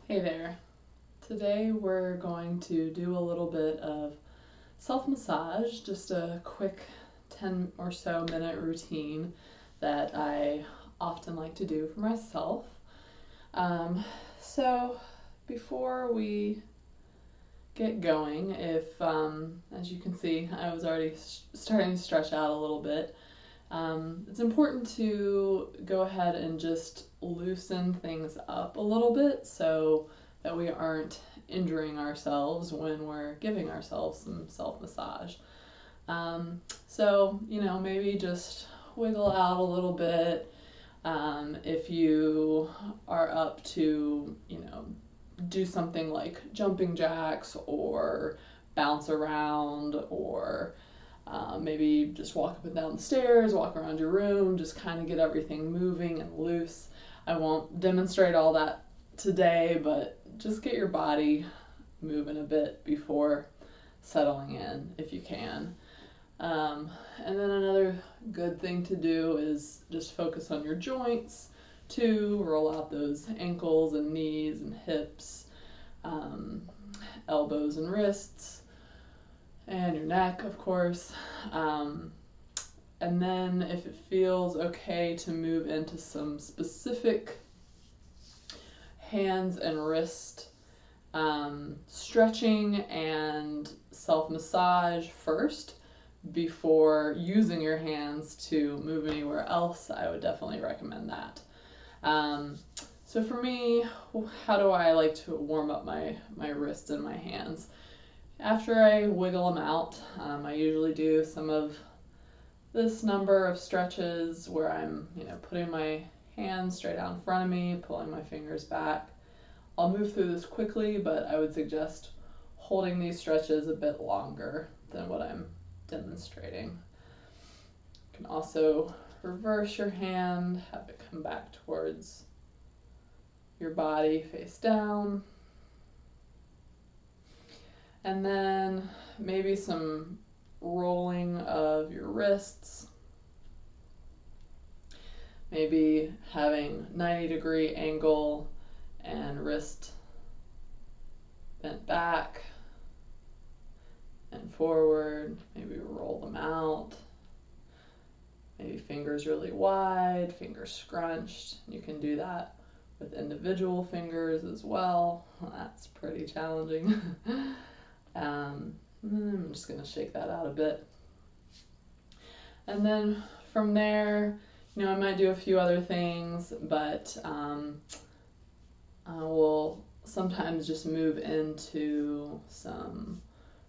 Hey there. Today we're going to do a little bit of self-massage, just a quick 10 or so minute routine that I often like to do for myself. So before we get going, as you can see, I was already starting to stretch out a little bit. It's important to go ahead and just loosen things up a little bit so that we aren't injuring ourselves when we're giving ourselves some self-massage. Maybe just wiggle out a little bit. If you are up to, do something like jumping jacks or bounce around or maybe just walk up and down the stairs, walk around your room, just kind of get everything moving and loose. I won't demonstrate all that today, but just get your body moving a bit before settling in if you can. And then another good thing to do is just focus on your joints too. Roll out those ankles and knees and hips, elbows and wrists, and your neck, of course. And then if it feels okay to move into some specific hands and wrist stretching and self-massage first before using your hands to move anywhere else, I would definitely recommend that. So for me, how do I like to warm up my wrists and my hands? After I wiggle them out, I usually do some of this number of stretches where I'm, putting my hands straight out in front of me, pulling my fingers back. I'll move through this quickly, but I would suggest holding these stretches a bit longer than what I'm demonstrating. You can also reverse your hand, have it come back towards your body, face down. And then maybe some rolling of your wrists. Maybe having 90-degree angle and wrist bent back and forward. Maybe roll them out. Maybe fingers really wide, fingers scrunched. You can do that with individual fingers as well. That's pretty challenging. I'm just going to shake that out a bit. And then from there, I might do a few other things, but I will sometimes just move into some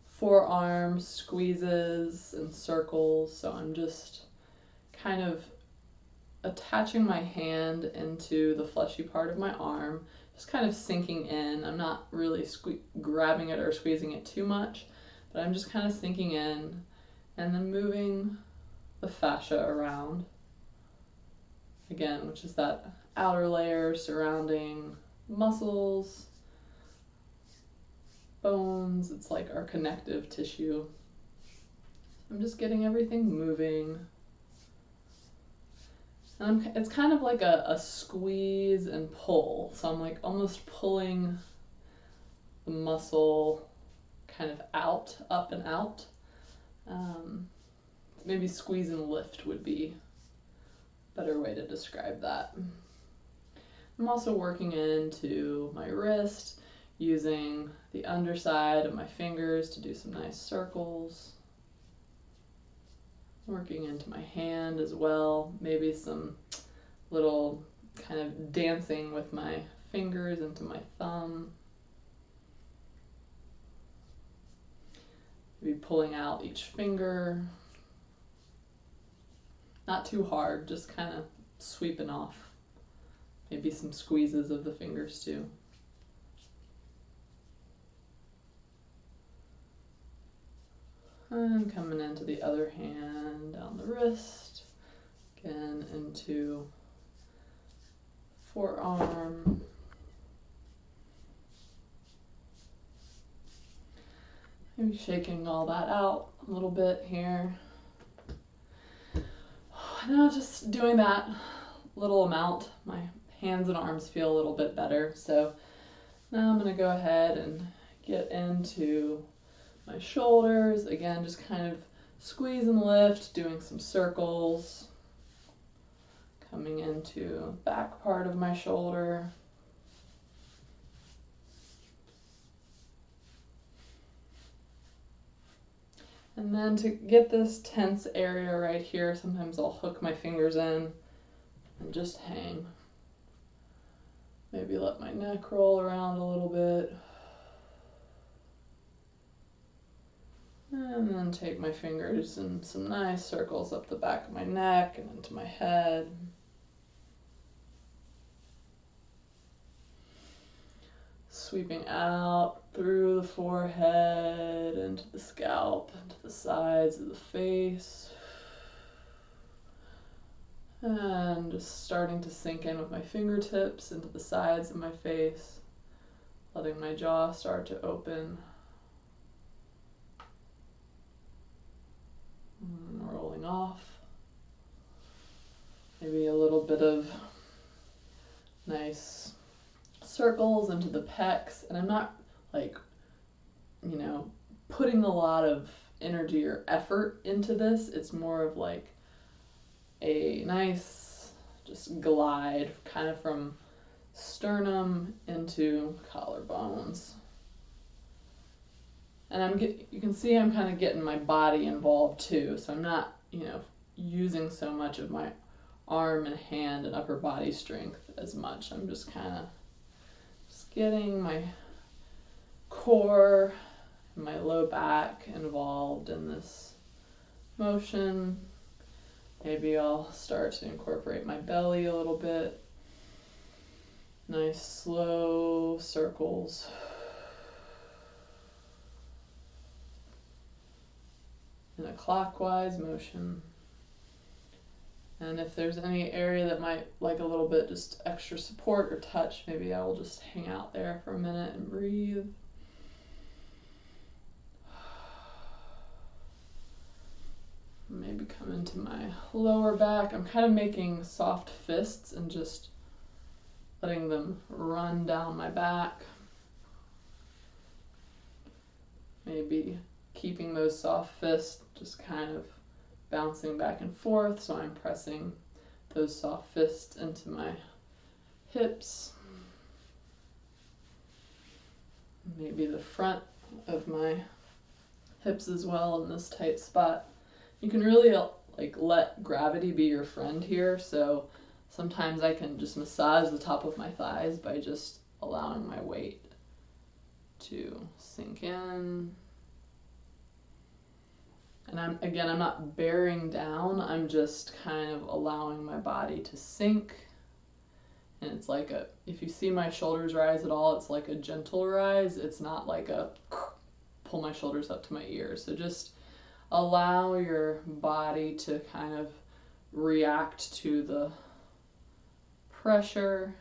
forearm squeezes and circles. So I'm just kind of attaching my hand into the fleshy part of my arm, just kind of sinking in. I'm not really grabbing it or squeezing it too much, but I'm just kind of sinking in and then moving the fascia around again, which is that outer layer surrounding muscles, bones. It's like our connective tissue. I'm just getting everything moving. It's kind of like a squeeze and pull. So I'm like almost pulling the muscle kind of out, up and out. Maybe squeeze and lift would be a better way to describe that. I'm also working into my wrist, using the underside of my fingers to do some nice circles. Working into my hand as well, maybe some little kind of dancing with my fingers into my thumb. Maybe pulling out each finger. Not too hard, just kind of sweeping off. Maybe some squeezes of the fingers too. And coming into the other hand, down the wrist, again into forearm. Maybe shaking all that out a little bit here. Now just doing that little amount, my hands and arms feel a little bit better. So Now I'm going to go ahead and get into my shoulders. Again, just kind of squeeze and lift, doing some circles. Coming into back part of my shoulder. And then to get this tense area right here, sometimes I'll hook my fingers in and just hang. Maybe let my neck roll around a little bit. And then take my fingers in some nice circles up the back of my neck and into my head. Sweeping out through the forehead, into the scalp, into the sides of the face. And just starting to sink in with my fingertips into the sides of my face, letting my jaw start to open. And rolling off. Maybe a little bit of nice circles into the pecs, and I'm not putting a lot of energy or effort into this. It's more of like a nice just glide kind of from sternum into collarbones. And you can see I'm kind of getting my body involved too, so I'm not, using so much of my arm and hand and upper body strength as much. I'm just kind of getting my core and my low back involved in this motion. Maybe I'll start to incorporate my belly a little bit. Nice slow circles. In a clockwise motion. And if there's any area that might like a little bit just extra support or touch, maybe I will just hang out there for a minute and breathe. Maybe come into my lower back. I'm kind of making soft fists and just letting them run down my back. Maybe keeping those soft fists just kind of bouncing back and forth, so I'm pressing those soft fists into my hips. Maybe the front of my hips as well in this tight spot. You can really let gravity be your friend here, so sometimes I can just massage the top of my thighs by just allowing my weight to sink in. And I'm not bearing down, I'm just kind of allowing my body to sink. And it's like if you see my shoulders rise at all, it's like a gentle rise. It's not like a pull my shoulders up to my ears. So just allow your body to kind of react to the pressure.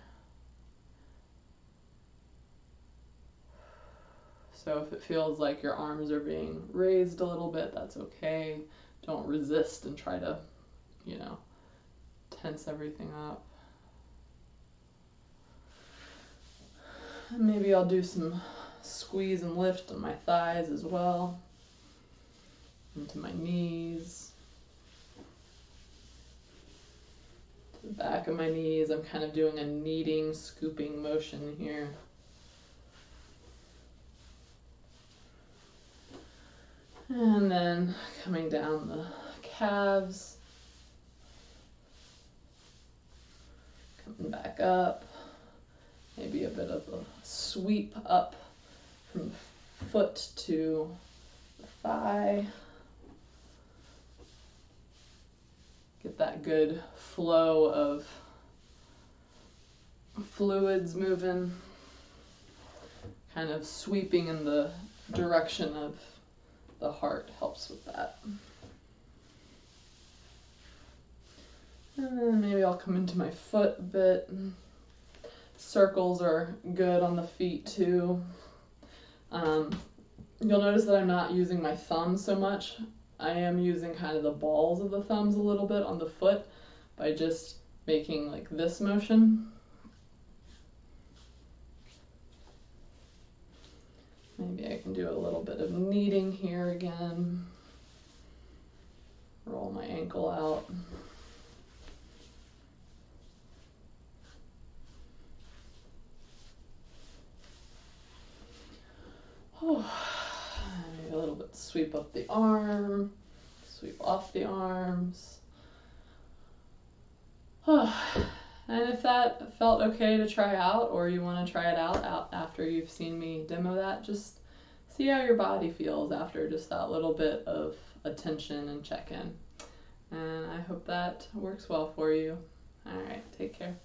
So if it feels like your arms are being raised a little bit, that's okay. Don't resist and try to, tense everything up. And maybe I'll do some squeeze and lift on my thighs as well, into my knees, to the back of my knees. I'm kind of doing a kneading, scooping motion here. And then coming down the calves, coming back up, maybe a bit of a sweep up from the foot to the thigh. Get that good flow of fluids moving, kind of sweeping in the direction of the heart helps with that. And then maybe I'll come into my foot a bit. Circles are good on the feet too. You'll notice that I'm not using my thumbs so much. I am using kind of the balls of the thumbs a little bit on the foot by just making like this motion. can do a little bit of kneading here again. Roll my ankle out. Oh, maybe a little bit sweep up the arm, sweep off the arms. Oh, and if that felt okay to try out, or you want to try it out after you've seen me demo that, just see how your body feels after just that little bit of attention and check-in. And I hope that works well for you. All right, take care.